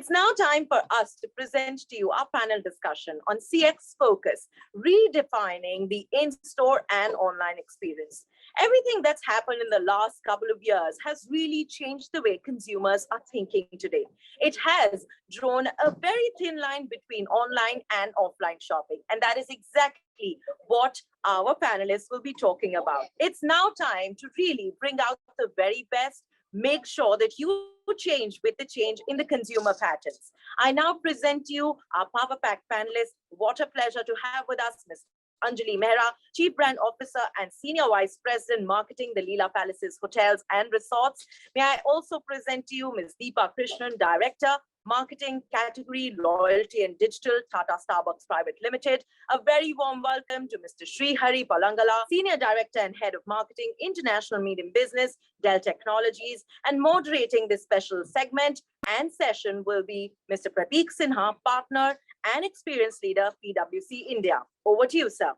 It's now time for us to present to you our panel discussion on CX Focus, redefining the in-store and online experience. Everything that's happened in the last couple of years has really changed the way consumers are thinking today. It has drawn a very thin line between online and offline shopping, and that is exactly what our panelists will be talking about. It's now time to really bring out the very best, make sure that you change with the change in the consumer patterns. I now present to you our Power Pack panelists. What a pleasure to have with us Ms. Anjali Mehra, Chief Brand Officer and Senior Vice President Marketing, the Leela Palaces Hotels and Resorts. May I also present to you Ms. Deepa Krishnan, Director, Marketing Category, Loyalty and Digital, Tata Starbucks Private Limited. A very warm welcome to Mr. Sri Hari Palangala, Senior Director and Head of Marketing, International Medium Business, Dell Technologies. And moderating this special segment and session will be Mr. Prateek Sinha, Partner and Experience Leader, PwC India. Over to you, sir.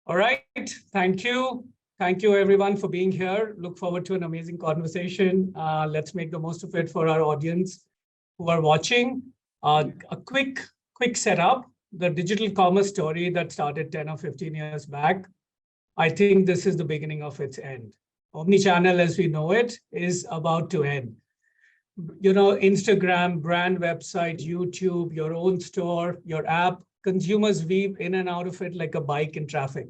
All right, thank you. Thank you everyone for being here. Look forward to an amazing conversation. Let's make the most of it for our audience who are watching. A quick setup. The digital commerce story that started 10 or 15 years back, I think this is the beginning of its end. Omnichannel as we know it is about to end. You know, Instagram, brand website, YouTube, your own store, your app, consumers weave in and out of it like a bike in traffic.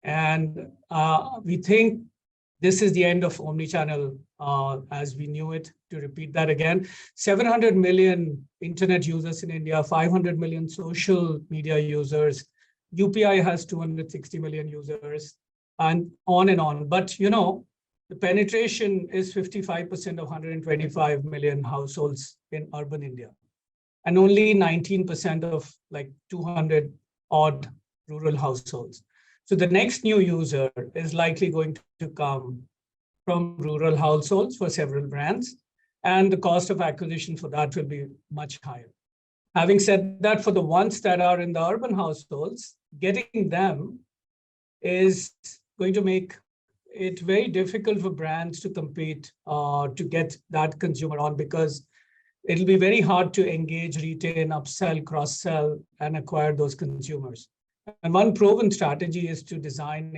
And we think this is the end of omnichannel as we knew it. To repeat that again, 700 million internet users in India, 500 million social media users. UPI has 260 million users, and on and on. But you know, the penetration is 55% of 125 million households in urban India, and only 19% of like 200 odd rural households. So the next new user is likely going to come from rural households for several brands, and the cost of acquisition for that will be much higher. Having said that, for the ones that are in the urban households, getting them is going to make it very difficult for brands to compete to get that consumer on, because it'll be very hard to engage, retain, upsell, cross-sell, and acquire those consumers. And one proven strategy is to design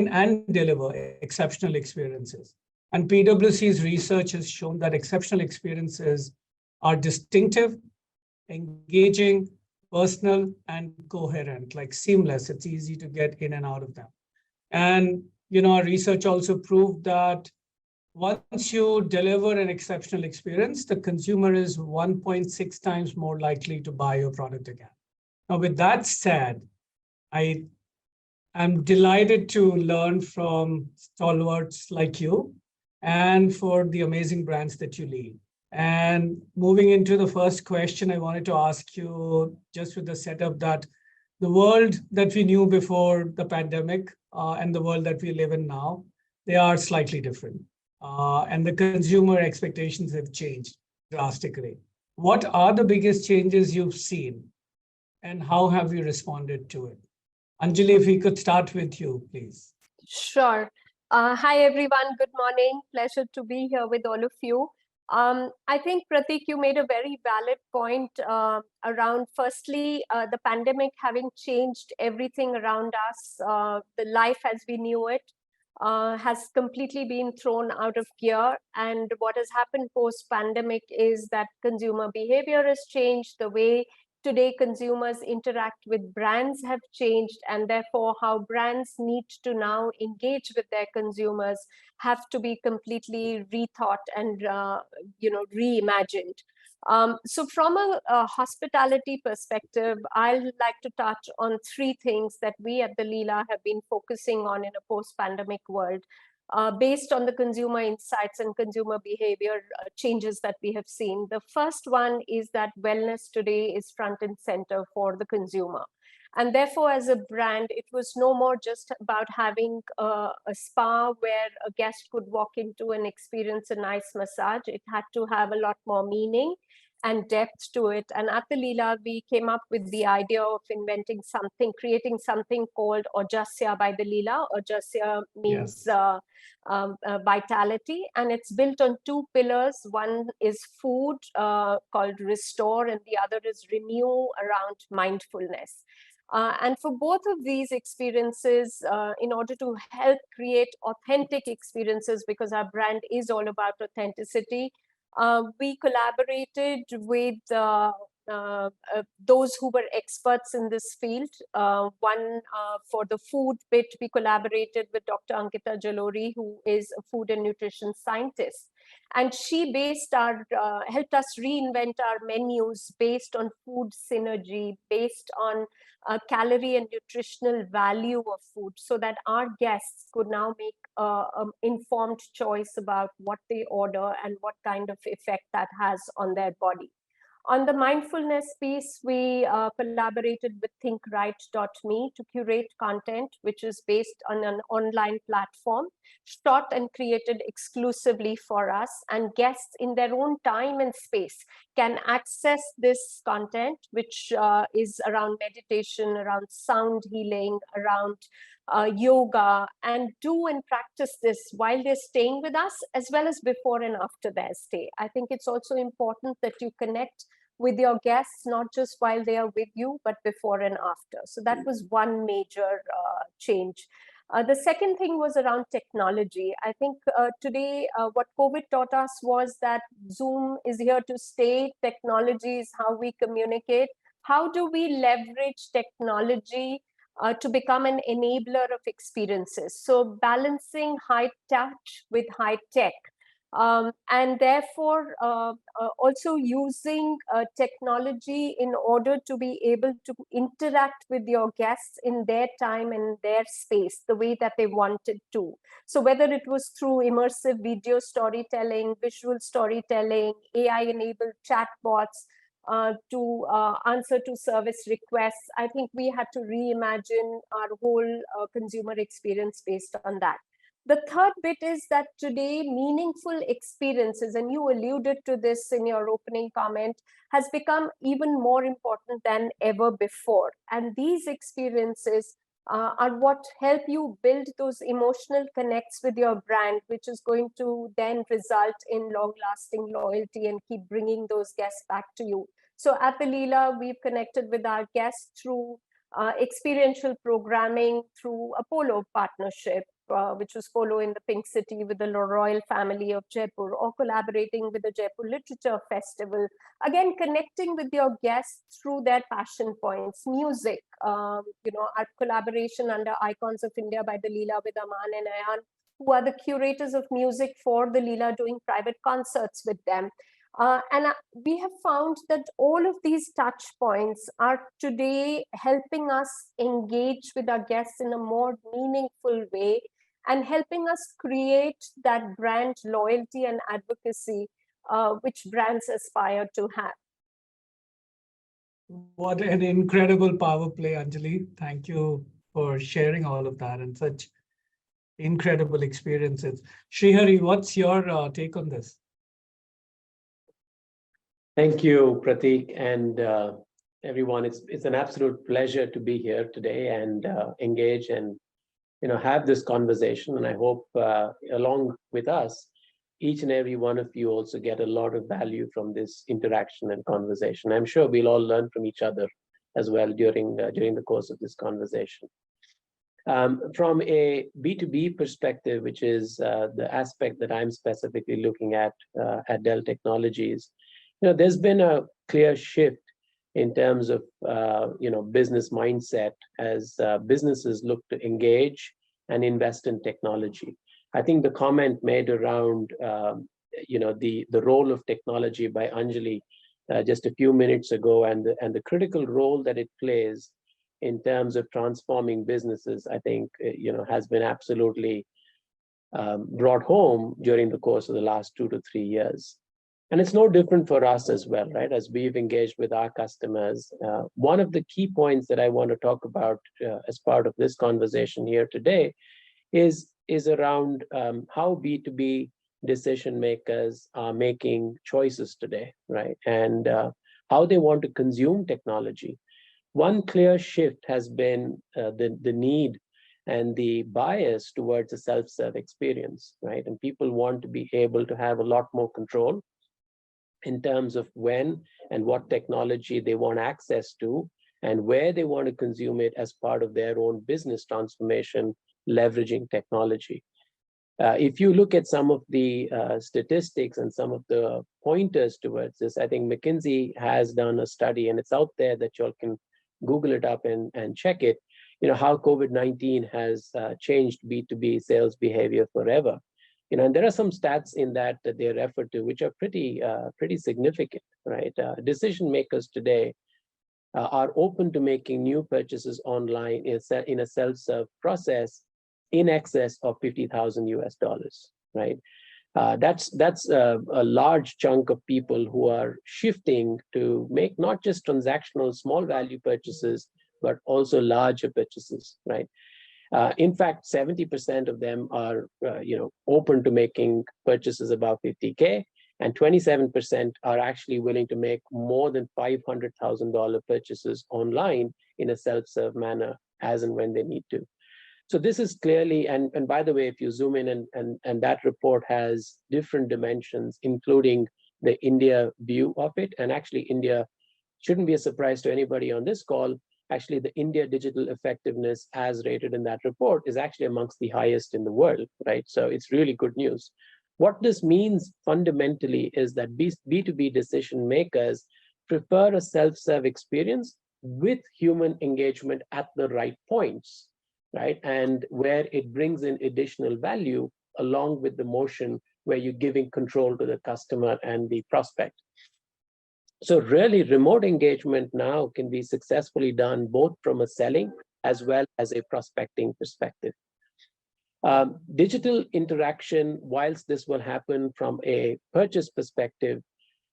and deliver exceptional experiences. And PwC's research has shown that exceptional experiences are distinctive, engaging, personal, and coherent, like seamless. It's easy to get in and out of them. And you know, our research also proved that once you deliver an exceptional experience, the consumer is 1.6 times more likely to buy your product again. Now, with that said, I am delighted to learn from stalwarts like you and for the amazing brands that you lead. And moving into the first question, I wanted to ask you, just with the setup, that the world that we knew before the pandemic and the world that we live in now, they are slightly different. And the consumer expectations have changed drastically. What are the biggest changes you've seen, and how have you responded to it? Anjali, if we could start with you, please. Sure. Hi, everyone. Good morning. Pleasure to be here with all of you. I think, Prateek, you made a very valid point around, firstly, the pandemic having changed everything around us. The life as we knew it has completely been thrown out of gear. And what has happened post-pandemic is that consumer behavior has changed. The way today consumers interact with brands have changed, and therefore how brands need to now engage with their consumers have to be completely rethought and reimagined. So from a hospitality perspective, I'd like to touch on three things that we at the Leela have been focusing on in a post-pandemic world, based on the consumer insights and consumer behavior changes that we have seen. The first one is that wellness today is front and center for the consumer. And therefore, as a brand, it was no more just about having a spa where a guest could walk into and experience a nice massage. It had to have a lot more meaning. and depth to it. And at the Leela, we came up with the idea of inventing something, creating something called Ojasya by the Leela. Ojasya means Yes. vitality, and it's built on two pillars. One is food, called Restore, and the other is Renew, around mindfulness. And for both of these experiences, in order to help create authentic experiences, because our brand is all about authenticity, we collaborated with those who were experts in this field. One, for the food bit, we collaborated with Dr. Ankita Jalori, who is a food and nutrition scientist. And she helped us reinvent our menus based on food synergy, based on calorie and nutritional value of food, so that our guests could now make an informed choice about what they order and what kind of effect that has on their body. On the mindfulness piece, we collaborated with thinkrite.me to curate content which is based on an online platform, shot and created exclusively for us, and guests in their own time and space can access this content, which is around meditation, around sound healing, around yoga, and do and practice this while they're staying with us, as well as before and after their stay. I think it's also important that you connect with your guests, not just while they are with you, but before and after. So that was one major change. The second thing was around technology. I think today what COVID taught us was that Zoom is here to stay. Technology is how we communicate. How do we leverage technology to become an enabler of experiences? So balancing high touch with high tech. And therefore, also using technology in order to be able to interact with your guests in their time and their space, the way that they wanted to. So whether it was through immersive video storytelling, visual storytelling, AI-enabled chatbots, to answer to service requests, I think we had to reimagine our whole consumer experience based on that. The third bit is that today meaningful experiences, and you alluded to this in your opening comment, has become even more important than ever before. And these experiences are what help you build those emotional connects with your brand, which is going to then result in long-lasting loyalty and keep bringing those guests back to you. So at the Leela, we've connected with our guests through experiential programming, through a polo partnership, which was polo in the Pink City with the royal family of Jaipur, or collaborating with the Jaipur Literature Festival. Again, connecting with your guests through their passion points. Music, our collaboration under Icons of India by the Leela with Aman and Ayan, who are the curators of music for the Leela, doing private concerts with them. And we have found that all of these touch points are today helping us engage with our guests in a more meaningful way, and helping us create that brand loyalty and advocacy, which brands aspire to have. What an incredible power play, Anjali. Thank you for sharing all of that and such incredible experiences. Srihari, what's your take on this? Thank you, Pratik, and everyone. It's an absolute pleasure to be here today and engage and have this conversation. And I hope along with us, each and every one of you also get a lot of value from this interaction and conversation. I'm sure we'll all learn from each other as well during the course of this conversation. From a B2B perspective, which is the aspect that I'm specifically looking at Dell Technologies, there's been a clear shift in terms of business mindset as businesses look to engage and invest in technology. I think the comment made around the role of technology by Anjali just a few minutes ago, and the critical role that it plays in terms of transforming businesses, I think has been absolutely brought home during the course of the last 2 to 3 years. And it's no different for us as well, right? As we've engaged with our customers, one of the key points that I want to talk about as part of this conversation here today is around how B2B decision makers are making choices today, right? And how they want to consume technology. One clear shift has been the need and the bias towards a self-serve experience, right? And people want to be able to have a lot more control in terms of when and what technology they want access to and where they want to consume it as part of their own business transformation, leveraging technology. If you look at some of the statistics and some of the pointers towards this, I think McKinsey has done a study, and it's out there that y'all can Google it up and check it, how COVID-19 has changed B2B sales behavior forever. And there are some stats in that they refer to, which are pretty significant, right? Decision makers today are open to making new purchases online in a self-serve process in excess of $50,000, right? That's a large chunk of people who are shifting to make not just transactional small value purchases, but also larger purchases, right? In fact, 70% of them are open to making purchases above 50K, and 27% are actually willing to make more than $500,000 purchases online in a self-serve manner as and when they need to. So this is clearly, and by the way, if you zoom in and that report has different dimensions, including the India view of it, and actually India shouldn't be a surprise to anybody on this call. Actually, the India digital effectiveness as rated in that report is actually amongst the highest in the world, right? So it's really good news. What this means fundamentally is that B2B decision makers prefer a self-serve experience with human engagement at the right points, right? And where it brings in additional value along with the motion where you're giving control to the customer and the prospect. So really remote engagement now can be successfully done both from a selling as well as a prospecting perspective. Digital interaction, whilst this will happen from a purchase perspective,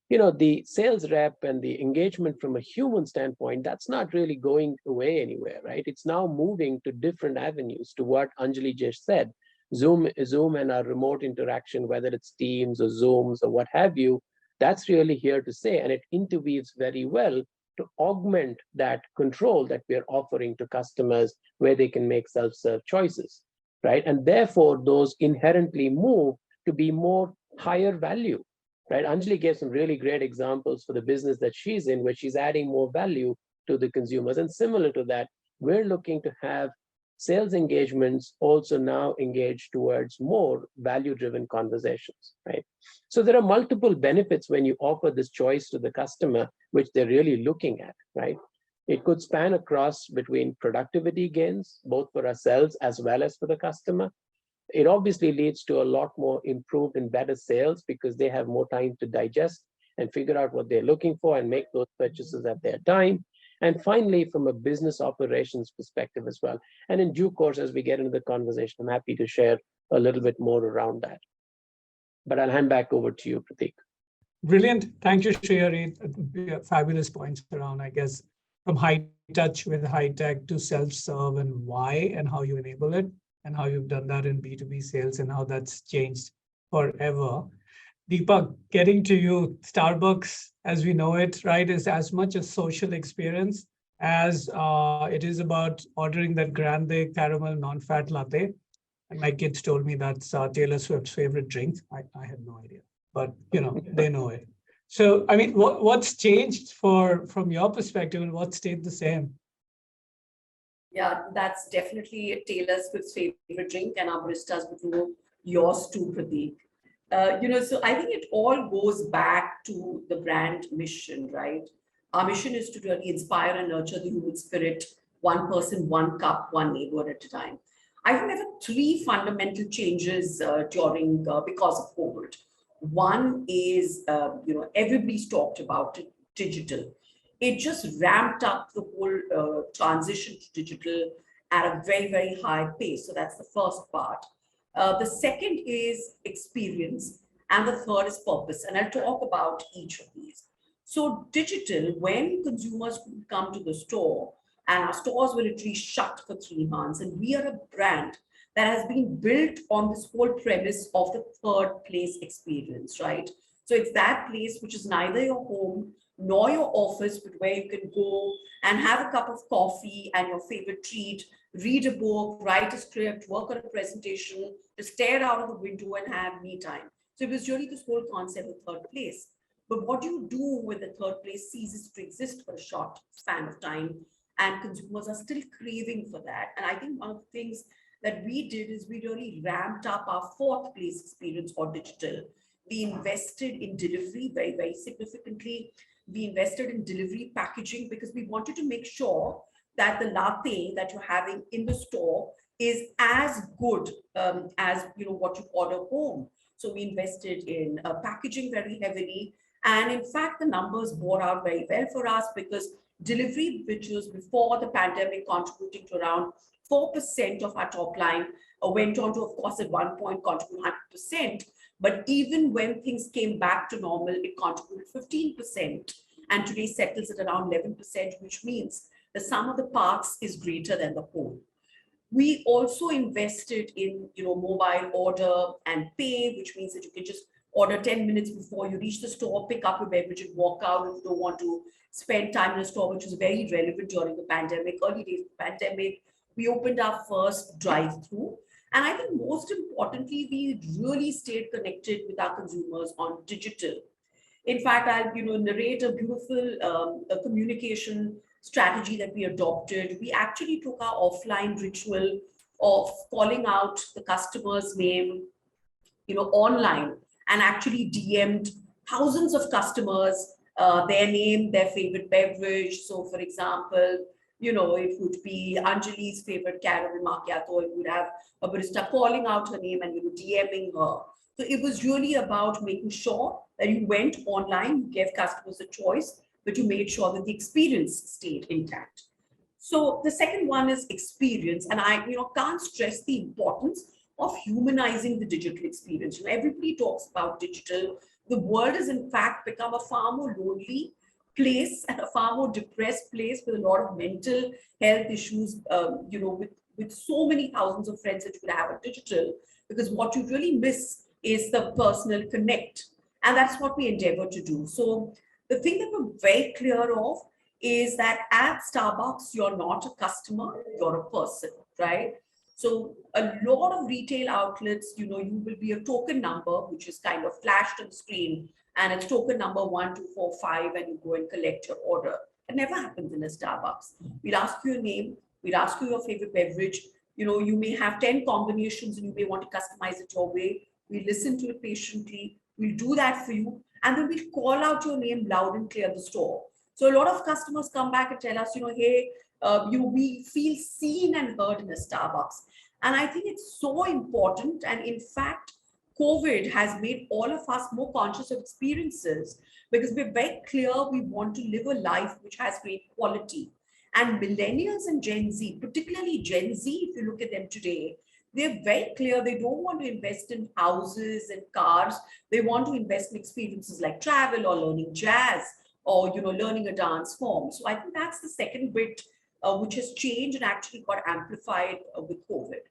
the sales rep and the engagement from a human standpoint, that's not really going away anywhere, right? It's now moving to different avenues to what Anjali just said. Zoom and our remote interaction, whether it's Teams or Zooms or what have you, that's really here to stay, and it interweaves very well to augment that control that we're offering to customers where they can make self-serve choices, right? And therefore, those inherently move to be more higher value, right? Anjali gave some really great examples for the business that she's in, where she's adding more value to the consumers. And similar to that, we're looking to have sales engagements also now engage towards more value-driven conversations, right? So there are multiple benefits when you offer this choice to the customer, which they're really looking at, right? It could span across between productivity gains, both for ourselves as well as for the customer. It obviously leads to a lot more improved and better sales because they have more time to digest and figure out what they're looking for and make those purchases at their time. And finally, from a business operations perspective as well. And in due course, as we get into the conversation, I'm happy to share a little bit more around that. But I'll hand back over to you, Prateek. Brilliant. Thank you, Shriyari. Fabulous points around, I guess, from high touch with high tech to self-serve and why and how you enable it and how you've done that in B2B sales and how that's changed forever. Deepak, getting to you, Starbucks, as we know it, right, is as much a social experience as it is about ordering that grande caramel non-fat latte. And my kids told me that's Taylor Swift's favorite drink. I had no idea, but they know it. So, I mean, what's changed from your perspective and what stayed the same? Yeah, that's definitely Taylor Swift's favorite drink, and our baristas would know yours too, Prateek. So I think it all goes back to the brand mission, right? Our mission is to really inspire and nurture the human spirit, one person, one cup, one neighbor at a time. I think there were three fundamental changes during because of COVID. One is, everybody's talked about it, digital. It just ramped up the whole transition to digital at a very, very high pace. So that's the first part. The second is experience, and the third is purpose. And I'll talk about each of these. So digital, when consumers could come to the store, and our stores were literally shut for 3 months, and we are a brand that has been built on this whole premise of the third place experience, right? So it's that place which is neither your home nor your office, but where you can go and have a cup of coffee and your favorite treat, read a book, write a script, work on a presentation, to stare out of the window and have me time. So it was really this whole concept of third place. But what do you do when the third place ceases to exist for a short span of time and consumers are still craving for that? And I think one of the things that we did is we really ramped up our fourth place experience or digital. We invested in delivery very, very significantly. We invested in delivery packaging because we wanted to make sure that the latte that you're having in the store is as good as what you order home. So we invested in packaging very heavily. And in fact, the numbers bore out very well for us because delivery, which was before the pandemic contributing to around 4% of our top line, went on to, of course, at one point contribute 100%. But even when things came back to normal, it contributed 15%. And today settles at around 11%, which means the sum of the parts is greater than the whole. We also invested in mobile order and pay, which means that you can just order 10 minutes before you reach the store, pick up your beverage and walk out if you don't want to spend time in a store, which was very relevant during the pandemic, early days of the pandemic. We opened our first drive-through. And I think most importantly, we really stayed connected with our consumers on digital. In fact, I'll narrate a beautiful communication strategy that we adopted. We actually took our offline ritual of calling out the customer's name, online, and actually DM'd thousands of customers, their name, their favorite beverage. So for example, it would be Anjali's favorite caramel macchiato. It would have a barista calling out her name and DMing her. So it was really about making sure that you went online, you gave customers a choice, but you made sure that the experience stayed intact. So the second one is experience. And I can't stress the importance of humanizing the digital experience. Everybody talks about digital. The world has in fact become a far more lonely place and a far more depressed place with a lot of mental health issues, with so many thousands of friends that you could have on digital, because what you really miss is the personal connect. And that's what we endeavor to do. So the thing that we're very clear of is that at Starbucks, you're not a customer, you're a person, right? So a lot of retail outlets, you will be a token number, which is kind of flashed on the screen, and it's token number 1245, and you go and collect your order. It never happens in a Starbucks. We'll ask you your name, we'll ask you your favorite beverage. You may have 10 combinations and you may want to customize it your way. We listen to it patiently. We'll do that for you. And then we'll call out your name loud and clear the store. So a lot of customers come back and tell us, hey, we feel seen and heard in a Starbucks. And I think it's so important. And in fact, COVID has made all of us more conscious of experiences because we're very clear we want to live a life which has great quality. And millennials and Gen Z, particularly Gen Z, if you look at them today, they're very clear they don't want to invest in houses and cars. They want to invest in experiences like travel or learning jazz or learning a dance form. So I think that's the second bit which has changed and actually got amplified with COVID.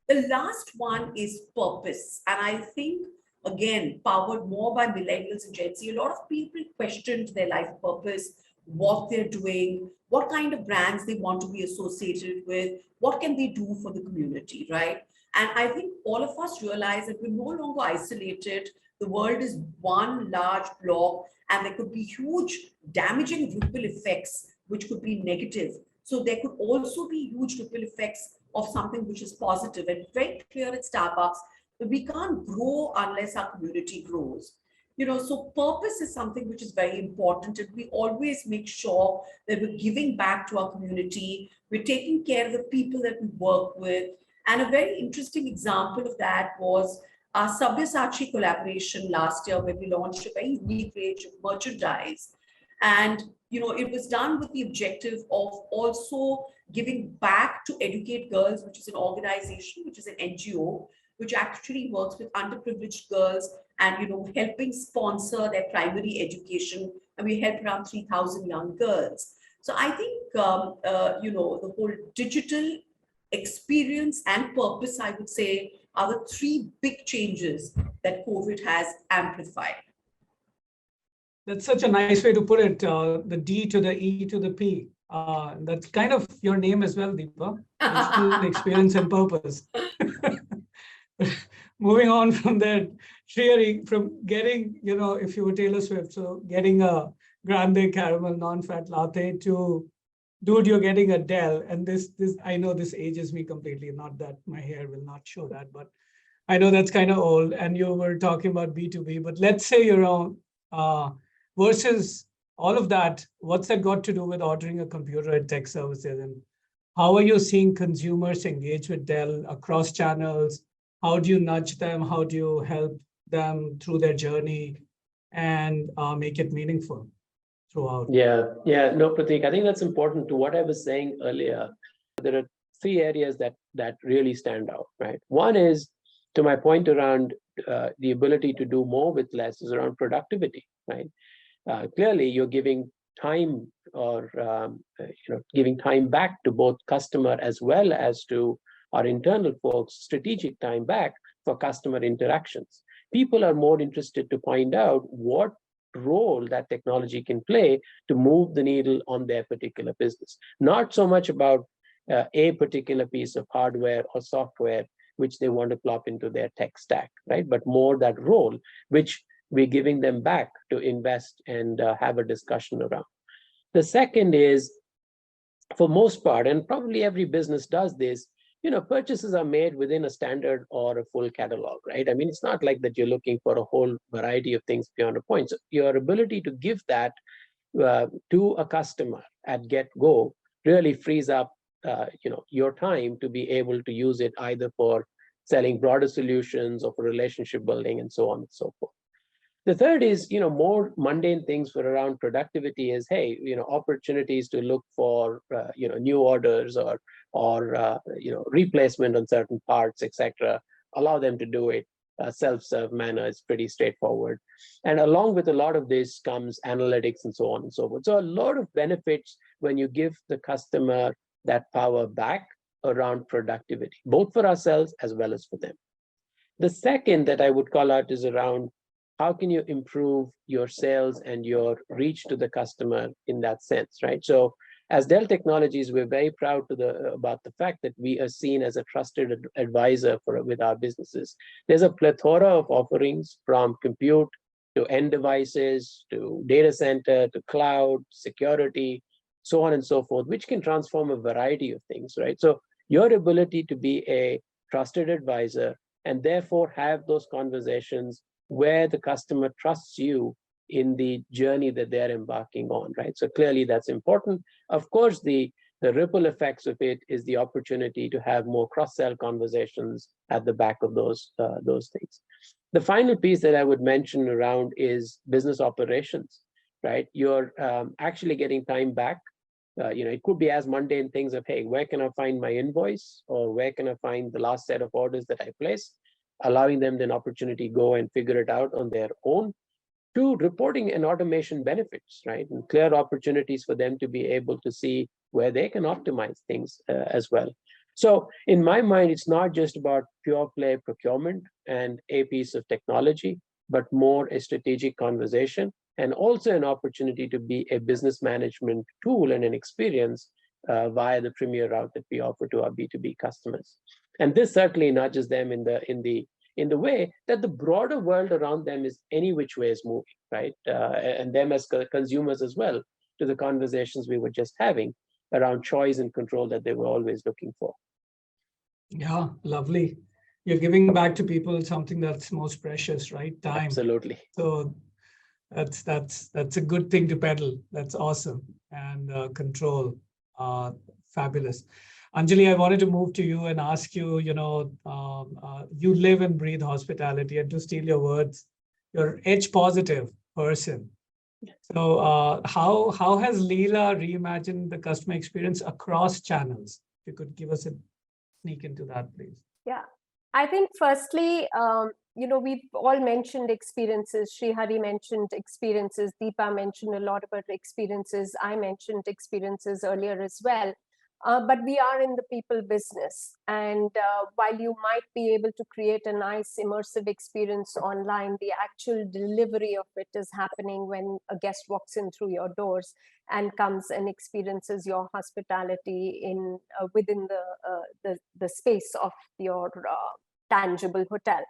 The last one is purpose. And I think, again, powered more by millennials and Gen Z, a lot of people questioned their life purpose, what they're doing, what kind of brands they want to be associated with, what can they do for the community, right? And I think all of us realize that we're no longer isolated. The world is one large block, and there could be huge damaging ripple effects, which could be negative. So there could also be huge ripple effects of something which is positive. And very clear at Starbucks that we can't grow unless our community grows. So purpose is something which is very important, and we always make sure that we're giving back to our community. We're taking care of the people that we work with. And a very interesting example of that was our Sabyasachi collaboration last year, where we launched a very unique range of merchandise. And it was done with the objective of also giving back to Educate Girls, which is an organization, which is an NGO, which actually works with underprivileged girls and helping sponsor their primary education. And we help around 3,000 young girls. So I think the whole digital experience and purpose, I would say, are the three big changes that COVID has amplified. That's such a nice way to put it. The D to the E to the P. That's kind of your name as well, Deepa. Digital experience and purpose. Moving on from that, Shriyari, from getting, if you were Taylor Swift, so getting a grande caramel non-fat latte to, dude, you're getting a Dell. And this, I know this ages me completely. Not that my hair will not show that, but I know that's kind of old. And you were talking about B2B, but let's say you're on versus all of that, what's that got to do with ordering a computer at tech services? And how are you seeing consumers engage with Dell across channels? How do you nudge them? How do you help them through their journey and make it meaningful throughout? No, Pratik, I think that's important to what I was saying earlier. There are three areas that really stand out, right? One is, to my point around the ability to do more with less, is around productivity, right? Clearly, you're giving time or giving time back to both customer as well as to our internal folks, strategic time back for customer interactions. People are more interested to find out what role that technology can play to move the needle on their particular business. Not so much about a particular piece of hardware or software which they want to plop into their tech stack, right? But more that role which we're giving them back to invest and have a discussion around. The second is, for most part, and probably every business does this, purchases are made within a standard or a full catalog, right? I mean, it's not like that you're looking for a whole variety of things beyond a point. So your ability to give that to a customer at get-go really frees up, your time to be able to use it either for selling broader solutions or for relationship building and so on and so forth. The third is, more mundane things for around productivity is, hey, opportunities to look for, new orders or replacement on certain parts, etc. Allow them to do it. Self-serve manner is pretty straightforward. And along with a lot of this comes analytics and so on and so forth. So a lot of benefits when you give the customer that power back around productivity, both for ourselves as well as for them. The second that I would call out is around how can you improve your sales and your reach to the customer in that sense, right? So as Dell Technologies, we're very proud about the fact that we are seen as a trusted advisor with our businesses. There's a plethora of offerings, from compute to end devices, to data center, to cloud, security, so on and so forth, which can transform a variety of things, right? So your ability to be a trusted advisor and therefore have those conversations where the customer trusts you in the journey that they're embarking on, right? So clearly that's important. Of course, the ripple effects of it is the opportunity to have more cross-sell conversations at the back of those things. The final piece that I would mention around is business operations, right? You're actually getting time back. It could be as mundane things of, hey, where can I find my invoice, or where can I find the last set of orders that I placed, allowing them an opportunity to go and figure it out on their own, to reporting and automation benefits, right? And clear opportunities for them to be able to see where they can optimize things as well. So in my mind, it's not just about pure play procurement and a piece of technology, but more a strategic conversation, and also an opportunity to be a business management tool and an experience via the premier route that we offer to our B2B customers. And this certainly nudges them in the way that the broader world around them is any which way is moving, right? And them as consumers as well, to the conversations we were just having around choice and control that they were always looking for. Yeah, lovely. You're giving back to people something that's most precious, right? Time. Absolutely. So that's a good thing to peddle. That's awesome. And control, fabulous. Anjali, I wanted to move to you and ask you, you live and breathe hospitality, and to steal your words, you're H positive person. So how has Leela reimagined the customer experience across channels? If you could give us a sneak into that, please. Yeah, I think firstly, we've all mentioned experiences. Srihari mentioned experiences. Deepa mentioned a lot about experiences. I mentioned experiences earlier as well. But we are in the people business. And while you might be able to create a nice immersive experience online, the actual delivery of it is happening when a guest walks in through your doors and comes and experiences your hospitality in within the space of your tangible hotel.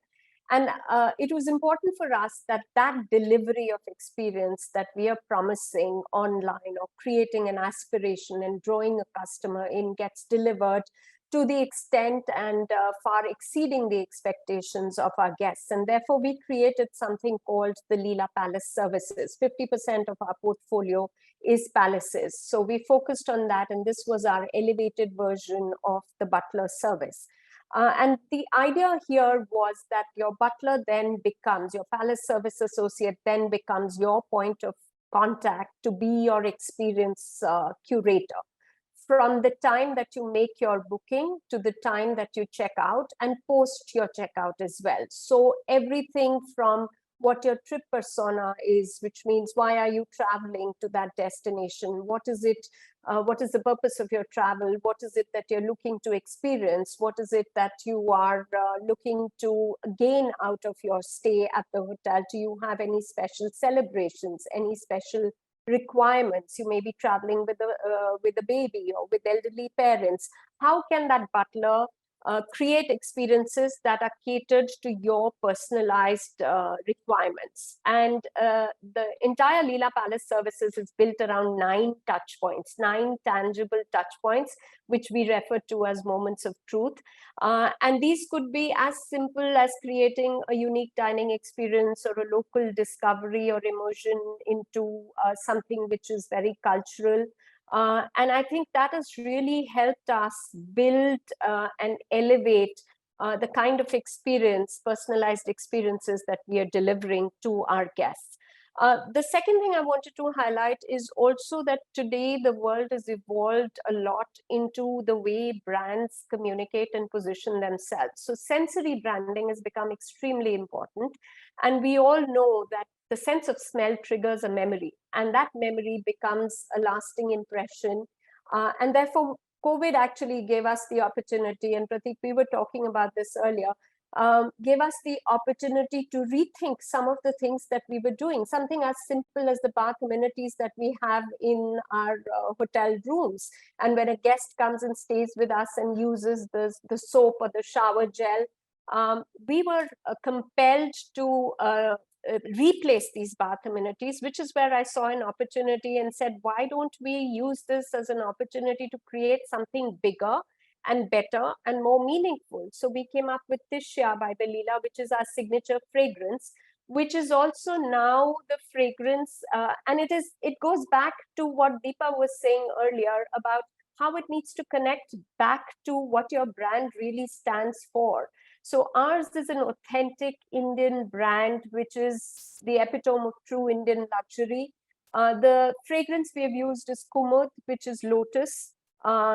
And it was important for us that that delivery of experience that we are promising online or creating an aspiration and drawing a customer in gets delivered to the extent and far exceeding the expectations of our guests. And therefore, we created something called the Leela Palace Services. 50% of our portfolio is palaces. So we focused on that, and this was our elevated version of the butler service. And the idea here was that your butler then becomes, your palace service associate then becomes your point of contact to be your experience curator. From the time that you make your booking to the time that you check out and post your checkout as well. So everything from what your trip persona is, which means why are you traveling to that destination? What is it? What is the purpose of your travel? What is it that you're looking to experience? What is it that you are looking to gain out of your stay at the hotel? Do you have any special celebrations, any special requirements? You may be traveling with a baby or with elderly parents. How can that butler create experiences that are catered to your personalized requirements? And the entire Leela Palace Services is built around 9 touch points, 9 tangible touch points, which we refer to as moments of truth. And these could be as simple as creating a unique dining experience or a local discovery or immersion into something which is very cultural. And I think that has really helped us build and elevate the kind of experience, personalized experiences that we are delivering to our guests. The second thing I wanted to highlight is also that today the world has evolved a lot into the way brands communicate and position themselves. So sensory branding has become extremely important. And we all know that the sense of smell triggers a memory, and that memory becomes a lasting impression. And therefore, COVID actually gave us the opportunity, and Pratik, we were talking about this earlier, gave us the opportunity to rethink some of the things that we were doing. Something as simple as the bath amenities that we have in our hotel rooms. And when a guest comes and stays with us and uses the soap or the shower gel, we were compelled to replace these bath amenities, which is where I saw an opportunity and said, why don't we use this as an opportunity to create something bigger and better and more meaningful? So we came up with Tishya by the Leela, which is our signature fragrance, which is also now the fragrance. And it goes back to what Deepa was saying earlier about how it needs to connect back to what your brand really stands for. So ours is an authentic Indian brand, which is the epitome of true Indian luxury. The fragrance we have used is Kumud, which is lotus,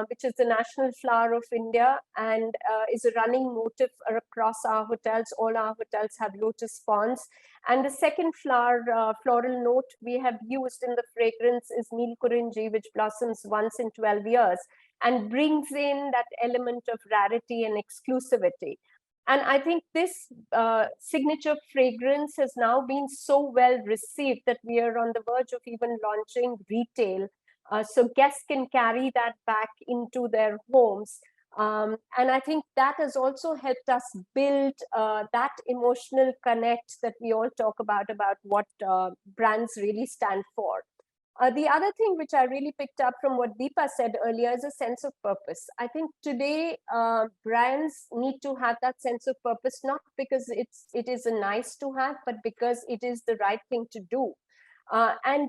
which is the national flower of India, and is a running motif across our hotels. All our hotels have lotus ponds. And the second floral note we have used in the fragrance is Neelkurinji, which blossoms once in 12 years and brings in that element of rarity and exclusivity. And I think this signature fragrance has now been so well received that we are on the verge of even launching retail. So guests can carry that back into their homes. And I think that has also helped us build that emotional connect that we all talk about what brands really stand for. The other thing which I really picked up from what Deepa said earlier is a sense of purpose. I think today brands need to have that sense of purpose, not because it is a nice to have, but because it is the right thing to do. And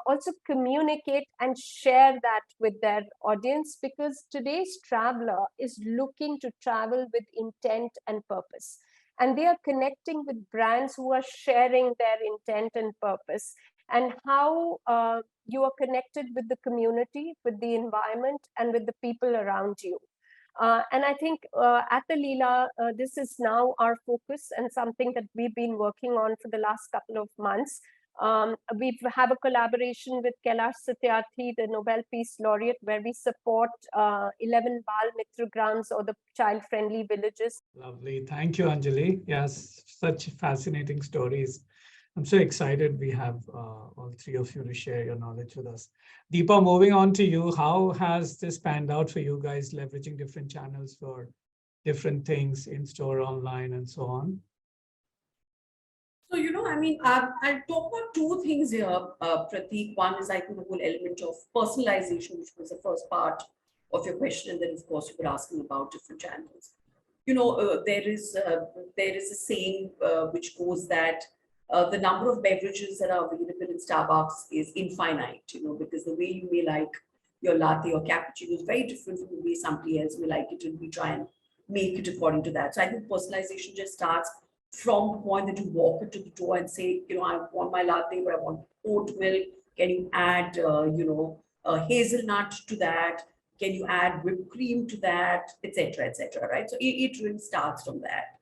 also communicate and share that with their audience, because today's traveler is looking to travel with intent and purpose. And they are connecting with brands who are sharing their intent and purpose, and how you are connected with the community, with the environment, and with the people around you. And I think at the Leela, this is now our focus and something that we've been working on for the last couple of months. We have a collaboration with Kailash Satyarthi, the Nobel Peace Laureate, where we support 11 Bal Mitragrams, or the child-friendly villages. Lovely. Thank you, Anjali. Yes, such fascinating stories. I'm so excited we have all three of you to share your knowledge with us. Deepa, moving on to you, how has this panned out for you guys, leveraging different channels for different things, in-store, online, and so on? So, I'll talk about two things here, Prateek. One is, I think, the whole element of personalization, which was the first part of your question. And then, of course, you were asking about different channels. There is a saying which goes that the number of beverages that are available in Starbucks is infinite, because the way you may like your latte or cappuccino is very different from the way somebody else may like it, and we try and make it according to that. So I think personalization just starts from the point that you walk into the door and say, I want my latte, but I want oat milk. Can you add, hazelnut to that? Can you add whipped cream to that, etc., right? So it really starts from that.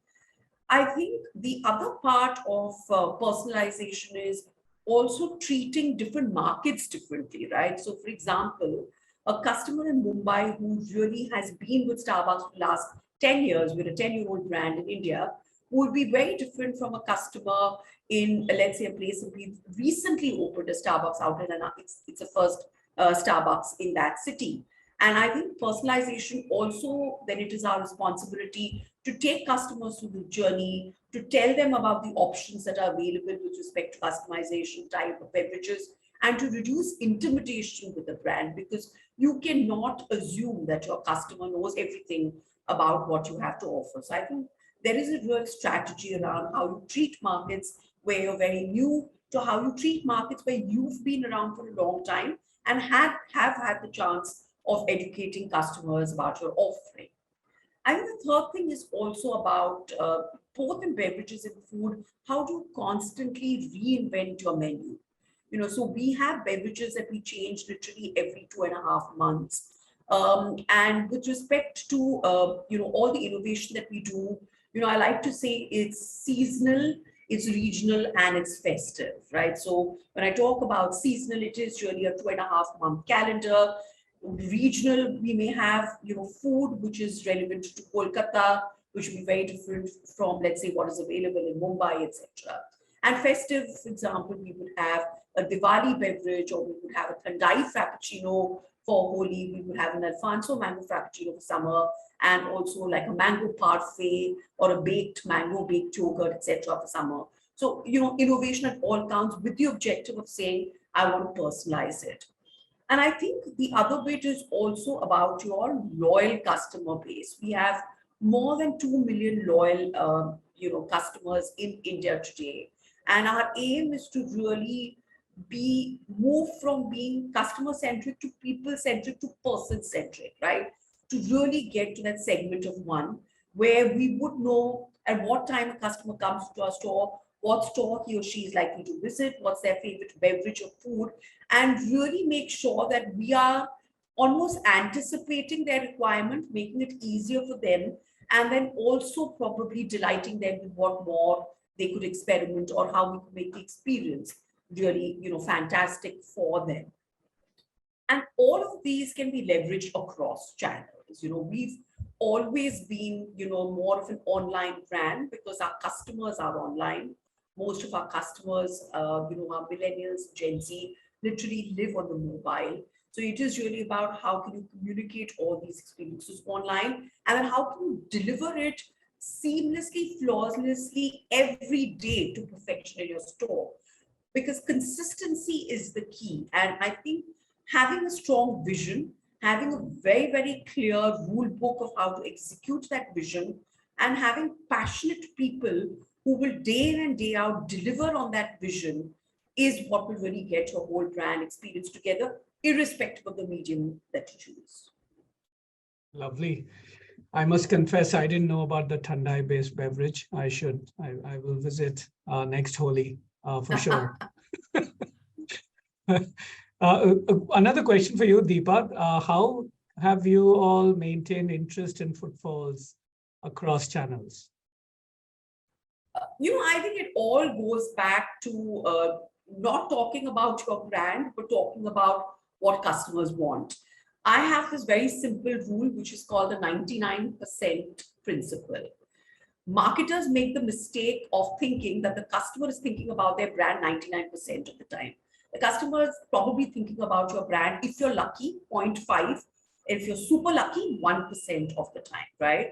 I think the other part of personalization is also treating different markets differently, right? So, for example, a customer in Mumbai who really has been with Starbucks for the last 10 years, with a 10-year-old brand in India, would be very different from a customer in, let's say, a place that we've recently opened a Starbucks outlet, and it's the first Starbucks in that city. And I think personalization also, then it is our responsibility to take customers through the journey, to tell them about the options that are available with respect to customization, type of beverages, and to reduce intimidation with the brand, because you cannot assume that your customer knows everything about what you have to offer. So I think there is a real strategy around how you treat markets where you're very new to how you treat markets where you've been around for a long time and have had the chance of educating customers about your offering. I think the third thing is also about both in beverages and food, how do you constantly reinvent your menu? So we have beverages that we change literally every 2.5 months. And with respect to, all the innovation that we do, I like to say it's seasonal, it's regional, and it's festive, right? So when I talk about seasonal, it is really a 2.5-month calendar. Regional, we may have, food which is relevant to Kolkata, which will be very different from, let's say, what is available in Mumbai, etc. And festive, for example, we would have a Diwali beverage, or we would have a Thandai Frappuccino for Holi, we would have an Alfonso mango Frappuccino for summer, and also like a mango parfait or a mango baked yogurt, etc. for summer. So, innovation at all counts with the objective of saying, I want to personalize it. And I think the other bit is also about your loyal customer base. We have more than 2 million loyal, customers in India today. And our aim is to really move from being customer-centric to people-centric to person-centric, right? To really get to that segment of one where we would know at what time a customer comes to our store, what store he or she is likely to visit, what's their favorite beverage or food, and really make sure that we are almost anticipating their requirement, making it easier for them, and then also probably delighting them with what more they could experiment or how we could make the experience really, fantastic for them. And all of these can be leveraged across channels. We've always been, more of an online brand because our customers are online. Most of our customers, are millennials, Gen Z, literally live on the mobile. So it is really about how can you communicate all these experiences online, and then how can you deliver it seamlessly, flawlessly every day to perfection in your store. Because consistency is the key. And I think having a strong vision, having a very, very clear rule book of how to execute that vision, and having passionate people who will day in and day out deliver on that vision is what will really get your whole brand experience together, irrespective of the medium that you choose. Lovely. I must confess, I didn't know about the Thandai-based beverage. I will visit next Holi for sure. Another question for you, Deepa. How have you all maintained interest in footfalls across channels? I think it all goes back to not talking about your brand, but talking about what customers want. I have this very simple rule, which is called the 99% principle. Marketers make the mistake of thinking that the customer is thinking about their brand 99% of the time. The customer is probably thinking about your brand, if you're lucky, 0.5, if you're super lucky, 1% of the time, right?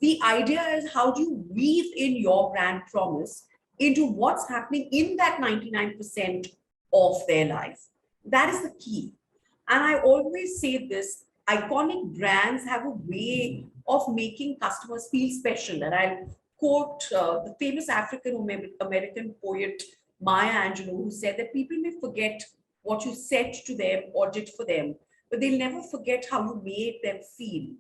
The idea is, how do you weave in your brand promise into what's happening in that 99% of their life? That is the key. And I always say this, iconic brands have a way of making customers feel special. And I'll quote the famous African-American poet Maya Angelou, who said that people may forget what you said to them or did for them, but they'll never forget how you made them feel.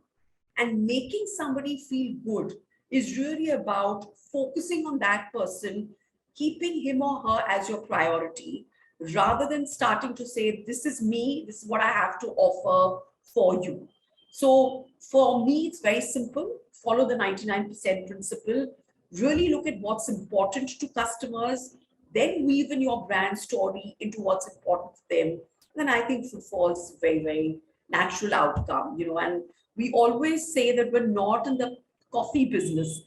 And making somebody feel good is really about focusing on that person, keeping him or her as your priority, rather than starting to say, this is me, this is what I have to offer for you. So for me, it's very simple. Follow the 99% principle. Really look at what's important to customers, then weave in your brand story into what's important for them. Then I think footfalls is a very, very natural outcome, and we always say that we're not in the coffee business.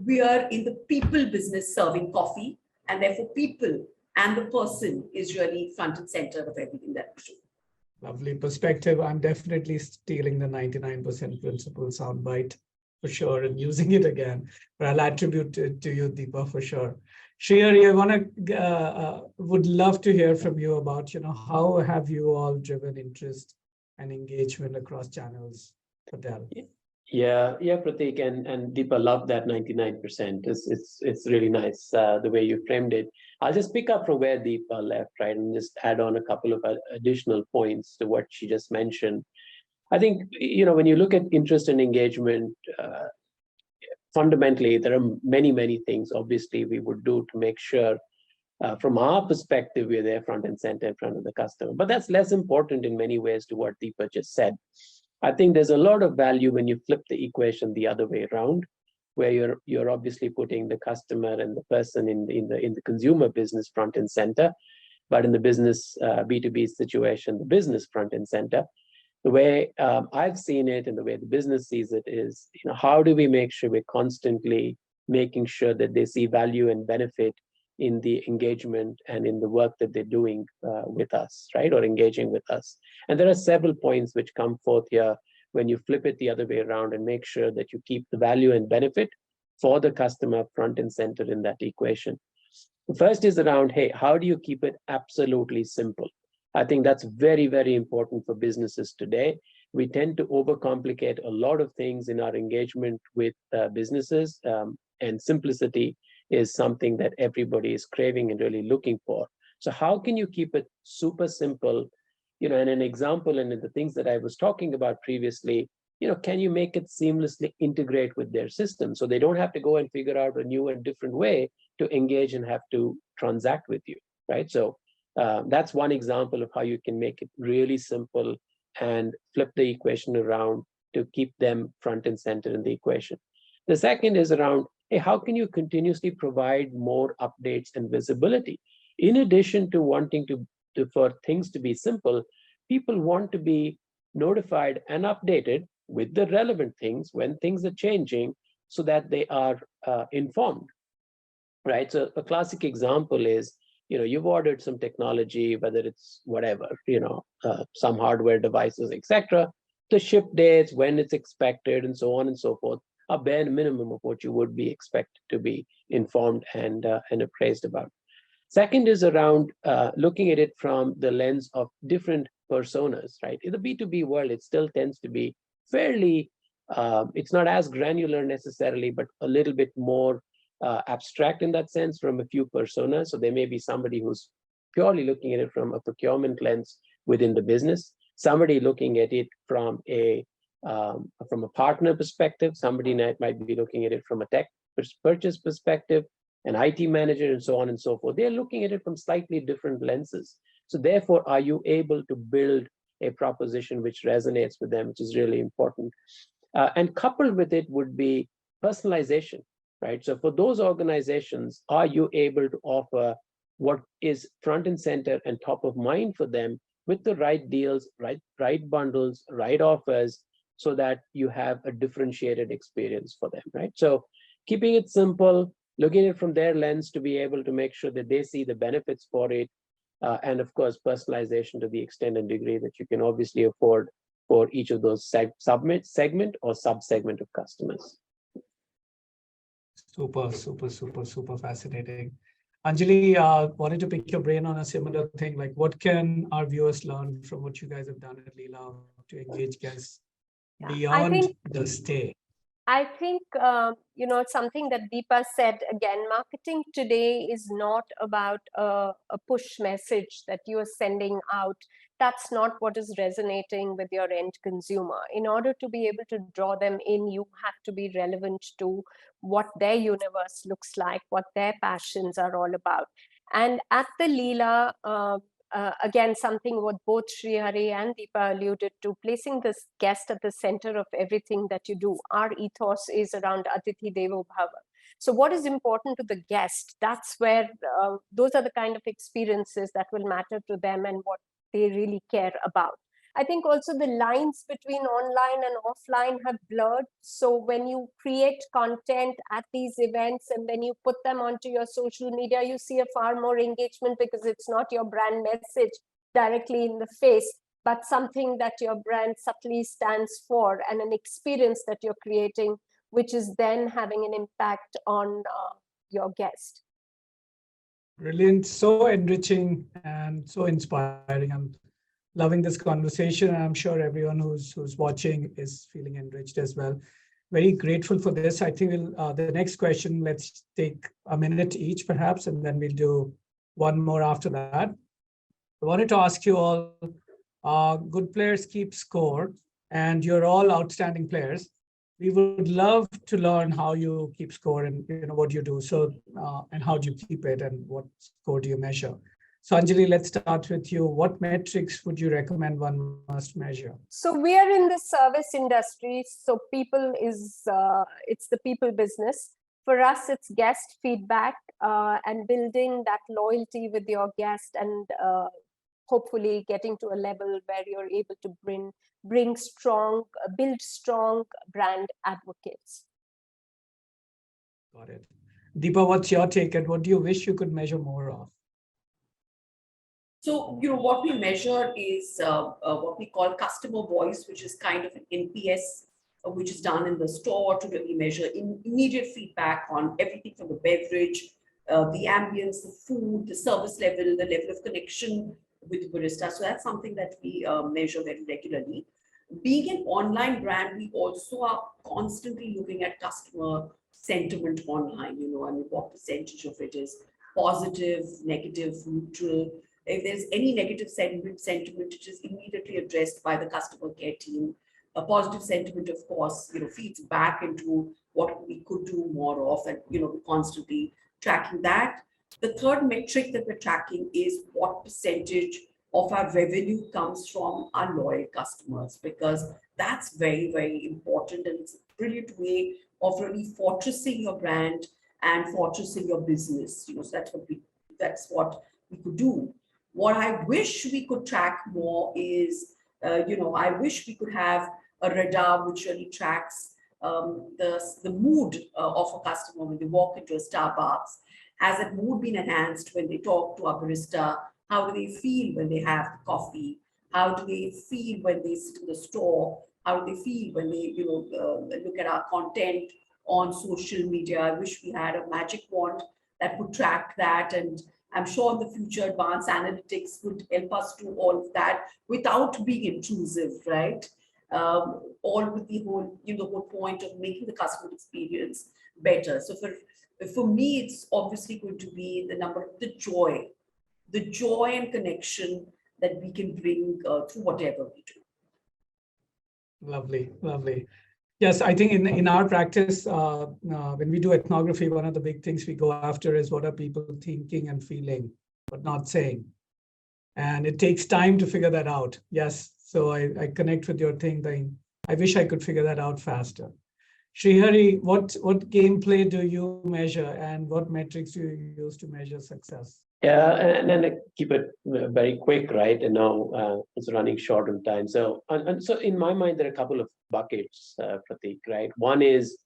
We are in the people business serving coffee, and therefore people and the person is really front and center of everything that we do. Lovely perspective. I'm definitely stealing the 99% principle soundbite for sure and using it again, but I'll attribute it to you, Deepa, for sure. Shreya, would love to hear from you about, how have you all driven interest and engagement across channels for Dell? Yeah, Prateek and Deepa, love that 99%. It's really nice the way you framed it. I'll just pick up from where Deepa left, right, and just add on a couple of additional points to what she just mentioned. I think, when you look at interest and engagement, fundamentally, there are many, many things, obviously, we would do to make sure, from our perspective, we're there front and center in front of the customer. But that's less important in many ways to what Deepa just said. I think there's a lot of value when you flip the equation the other way around, where you're obviously putting the customer and the person in the consumer business front and center, but in the business B2B situation, the business front and center. The way I've seen it and the way the business sees it is, how do we make sure we're constantly making sure that they see value and benefit in the engagement and in the work that they're doing with us, right, or engaging with us. And there are several points which come forth here when you flip it the other way around and make sure that you keep the value and benefit for the customer front and center in that equation. The first is around, hey, how do you keep it absolutely simple? I think that's very, very important for businesses today. We tend to overcomplicate a lot of things in our engagement with businesses, and simplicity is something that everybody is craving and really looking for. So how can you keep it super simple? And an example, and the things that I was talking about previously, can you make it seamlessly integrate with their system so they don't have to go and figure out a new and different way to engage and have to transact with you, right? So that's one example of how you can make it really simple and flip the equation around to keep them front and center in the equation. The second is around, hey, how can you continuously provide more updates and visibility? In addition to wanting for things to be simple, people want to be notified and updated with the relevant things when things are changing so that they are informed, right? So a classic example is, you've ordered some technology, whether it's whatever, some hardware devices, etc. The ship dates, when it's expected, and so on and so forth, a bare minimum of what you would be expected to be informed and appraised about. Second is around looking at it from the lens of different personas, right? In the B2B world, it still tends to be fairly, it's not as granular necessarily, but a little bit more abstract in that sense from a few personas. So there may be somebody who's purely looking at it from a procurement lens within the business, somebody looking at it from a partner perspective, somebody might be looking at it from a tech purchase perspective, an IT manager, and so on and so forth. They're looking at it from slightly different lenses. So therefore, are you able to build a proposition which resonates with them, which is really important. And coupled with it would be personalization, right? So for those organizations, are you able to offer what is front and center and top of mind for them with the right deals, right bundles, right offers, so that you have a differentiated experience for them, right? So keeping it simple, looking at it from their lens to be able to make sure that they see the benefits for it, and of course, personalization to the extent and degree that you can obviously afford for each of those segment or sub-segment of customers. Super fascinating. Anjali, wanted to pick your brain on a similar thing. Like, what can our viewers learn from what you guys have done at Leela to engage guests beyond the stay? I think, something that Deepa said again, marketing today is not about a push message that you are sending out. That's not what is resonating with your end consumer. In order to be able to draw them in, you have to be relevant to what their universe looks like, what their passions are all about. And at the Leela, again, something what both Srihari and Deepa alluded to, placing this guest at the center of everything that you do. Our ethos is around Atithi Devo Bhava. So what is important to the guest? That's where those are the kind of experiences that will matter to them and what they really care about. I think also the lines between online and offline have blurred. So when you create content at these events and then you put them onto your social media, you see a far more engagement because it's not your brand message directly in the face, but something that your brand subtly stands for and an experience that you're creating, which is then having an impact on your guest. Brilliant, so enriching and so inspiring. I'm loving this conversation, and I'm sure everyone who's watching is feeling enriched as well. Very grateful for this. I think we'll, the next question, let's take a minute each perhaps, and then we'll do one more after that. I wanted to ask you all, good players keep score, and you're all outstanding players. We would love to learn how you keep score and what you do. So, and how do you keep it, and what score do you measure? So Anjali, let's start with you. What metrics would you recommend one must measure? So we are in the service industry. So people is, it's the people business. For us, it's guest feedback and building that loyalty with your guest, and hopefully getting to a level where you're able to build strong brand advocates. Got it. Deepa, what's your take, and what do you wish you could measure more of? So, what we measure is what we call customer voice, which is kind of an NPS, which is done in the store to really measure immediate feedback on everything from the beverage, the ambience, the food, the service level, the level of connection with the barista. So that's something that we measure very regularly. Being an online brand, we also are constantly looking at customer sentiment online, what percentage of it is positive, negative, neutral. If there's any negative sentiment, it is immediately addressed by the customer care team. A positive sentiment, of course, feeds back into what we could do more of, and we're constantly tracking that. The third metric that we're tracking is what percentage of our revenue comes from our loyal customers, because that's very, very important, and it's a brilliant way of really fortressing your brand and fortressing your business. So that's what we could do. What I wish we could track more is, I wish we could have a radar which really tracks the mood of a customer when they walk into a Starbucks. Has that mood been enhanced when they talk to a barista? How do they feel when they have the coffee? How do they feel when they sit in the store? How do they feel when they, look at our content on social media? I wish we had a magic wand that would track that, and I'm sure in the future advanced analytics would help us do all of that without being intrusive, right? All with the whole point of making the customer experience better. So for me, it's obviously going to be the joy and connection that we can bring through whatever we do. Lovely, lovely. Yes, I think in our practice, when we do ethnography, one of the big things we go after is what are people thinking and feeling, but not saying. And it takes time to figure that out. Yes, so I connect with your thing. I wish I could figure that out faster. Srihari, what gameplay do you measure, and what metrics do you use to measure success? And then keep it very quick, right? And now it's running short on time. So, and so in my mind, there are a couple of buckets, Pratik, right? One is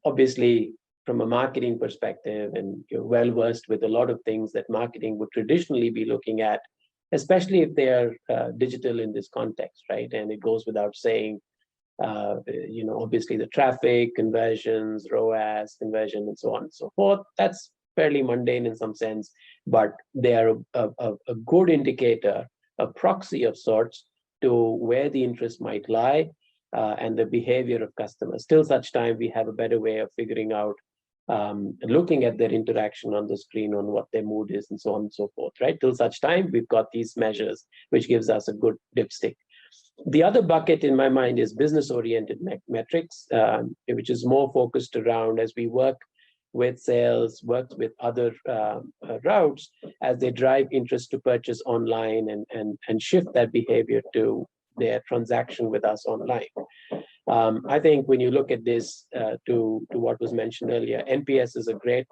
obviously from a marketing perspective, and you're well versed with a lot of things that marketing would traditionally be looking at, especially if they are digital in this context, right? And it goes without saying, obviously the traffic, conversions, ROAS, conversion, and so on and so forth. That's fairly mundane in some sense, but they are a good indicator, a proxy of sorts to where the interest might lie and the behavior of customers. Till such time, we have a better way of figuring out, looking at their interaction on the screen, on what their mood is, and so on and so forth, right? Till such time, we've got these measures, which gives us a good dipstick. The other bucket in my mind is business-oriented metrics, which is more focused around as we work with sales, work with other routes as they drive interest to purchase online and shift that behavior to their transaction with us online. I think when you look at this to what was mentioned earlier, NPS is a great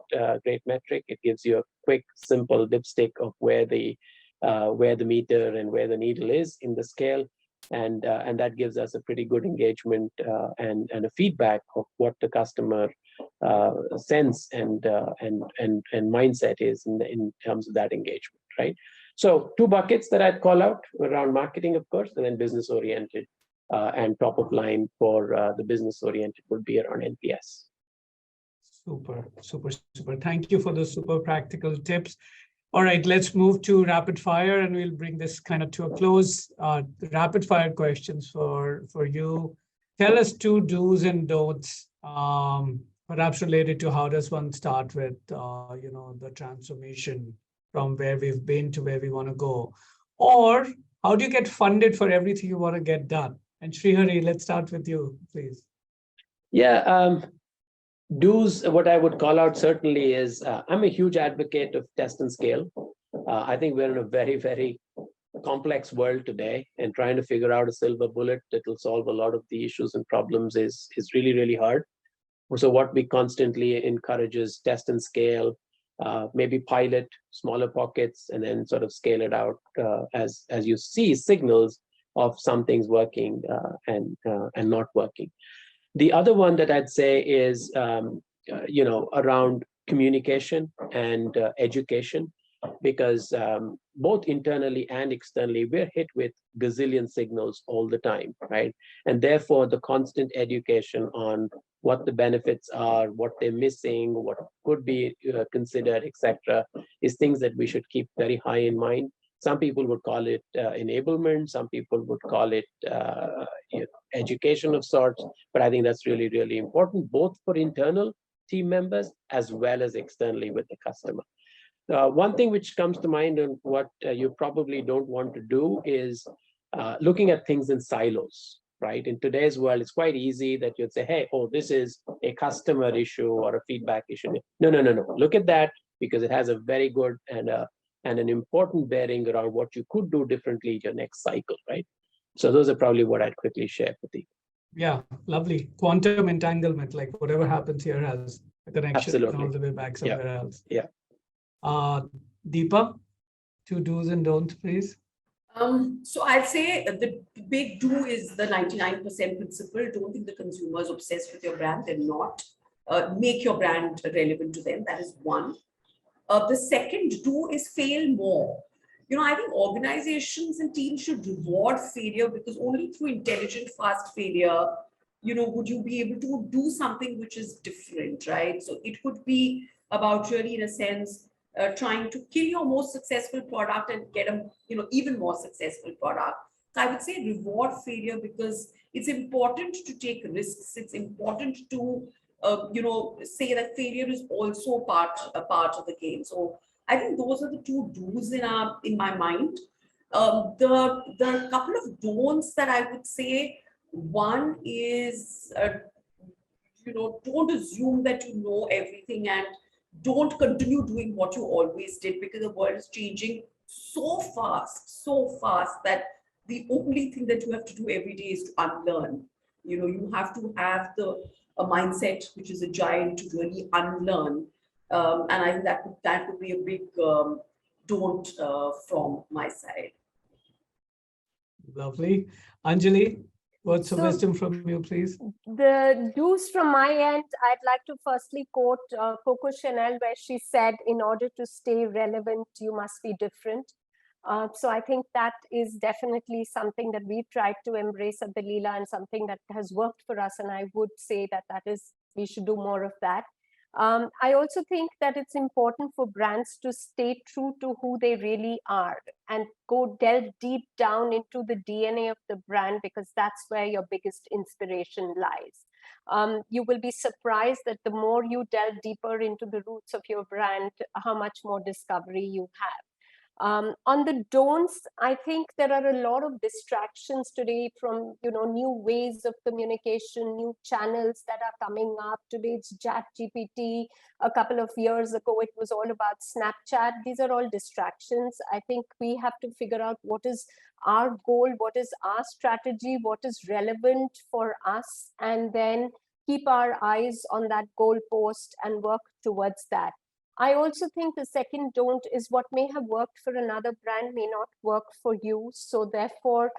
metric. It gives you a quick, simple dipstick of where the meter and where the needle is in the scale. And that gives us a pretty good engagement and a feedback of what the customer sense and mindset is in terms of that engagement, right? So 2 buckets that I'd call out around marketing, of course, and then business oriented, and top of line for the business oriented would be around NPS. Super. Thank you for those super practical tips. All right, let's move to rapid fire, and we'll bring this kind of to a close. Rapid fire questions for you. Tell us 2 do's and don'ts, perhaps related to how does one start with, the transformation from where we've been to where we want to go, or how do you get funded for everything you want to get done? And Srihari, let's start with you, please. Yeah. Do's, what I would call out certainly is I'm a huge advocate of test and scale. I think we're in a very, very complex world today, and trying to figure out a silver bullet that will solve a lot of the issues and problems is really, really hard. So what we constantly encourage is test and scale, maybe pilot smaller pockets, and then sort of scale it out as you see signals of some things working and not working. The other one that I'd say is, around communication and education, because both internally and externally, we're hit with gazillion signals all the time, right? And therefore, the constant education on what the benefits are, what they're missing, what could be considered, etc., is things that we should keep very high in mind. Some people would call it enablement. Some people would call it education of sorts. But I think that's really, really important, both for internal team members as well as externally with the customer. One thing which comes to mind and what you probably don't want to do is looking at things in silos, right? In today's world, it's quite easy that you'd say, hey, this is a customer issue or a feedback issue. No. Look at that, because it has a very good and an important bearing around what you could do differently in your next cycle, right? So those are probably what I'd quickly share with you. Yeah, lovely. Quantum entanglement, like whatever happens here has a connection all the way back somewhere else. Yeah. Deepa, 2 do's and don'ts, please. So I'd say the big do is the 99% principle. Don't think the consumer is obsessed with your brand. They're not. Make your brand relevant to them. That is one. The second do is fail more. I think organizations and teams should reward failure, because only through intelligent, fast failure, would you be able to do something which is different, right? So it could be about really, in a sense, trying to kill your most successful product and get a even more successful product. So I would say reward failure, because it's important to take risks. It's important to say that failure is also a part of the game. So I think those are the 2 do's in my mind. The couple of don'ts that I would say, one is don't assume that you know everything, and don't continue doing what you always did, because the world is changing so fast that the only thing that you have to do every day is to unlearn. You have to have a mindset which is agile to really unlearn And I think that would be a big don't from my side. Lovely. Anjali, words of So- wisdom from you, please. The do's from my end, I'd like to firstly quote Coco Chanel, where she said, in order to stay relevant, you must be different. So I think that is definitely something that we've tried to embrace at the Leela, and something that has worked for us. And I would say that we should do more of that. I also think that it's important for brands to stay true to who they really are and delve deep down into the DNA of the brand, because that's where your biggest inspiration lies. You will be surprised that the more you delve deeper into the roots of your brand, how much more discovery you have. On the don'ts, I think there are a lot of distractions today from new ways of communication, new channels that are coming up. Today it's ChatGPT. A couple of years ago, it was all about Snapchat. These are all distractions. I think we have to figure out what is our goal, what is our strategy, what is relevant for us, and then keep our eyes on that goal post and work towards that. I also think the second don't is what may have worked for another brand may not work for you. So therefore,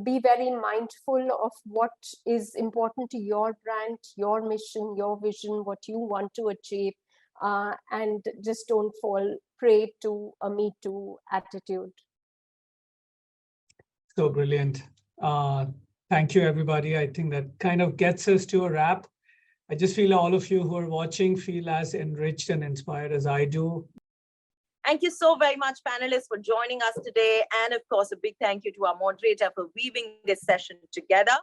be very mindful of what is important to your brand, your mission, your vision, what you want to achieve, and just don't fall prey to a me too attitude. So brilliant. Thank you, everybody. I think that kind of gets us to a wrap. I just feel all of you who are watching feel as enriched and inspired as I do. Thank you so very much, panelists, for joining us today. And of course, a big thank you to our moderator for weaving this session together.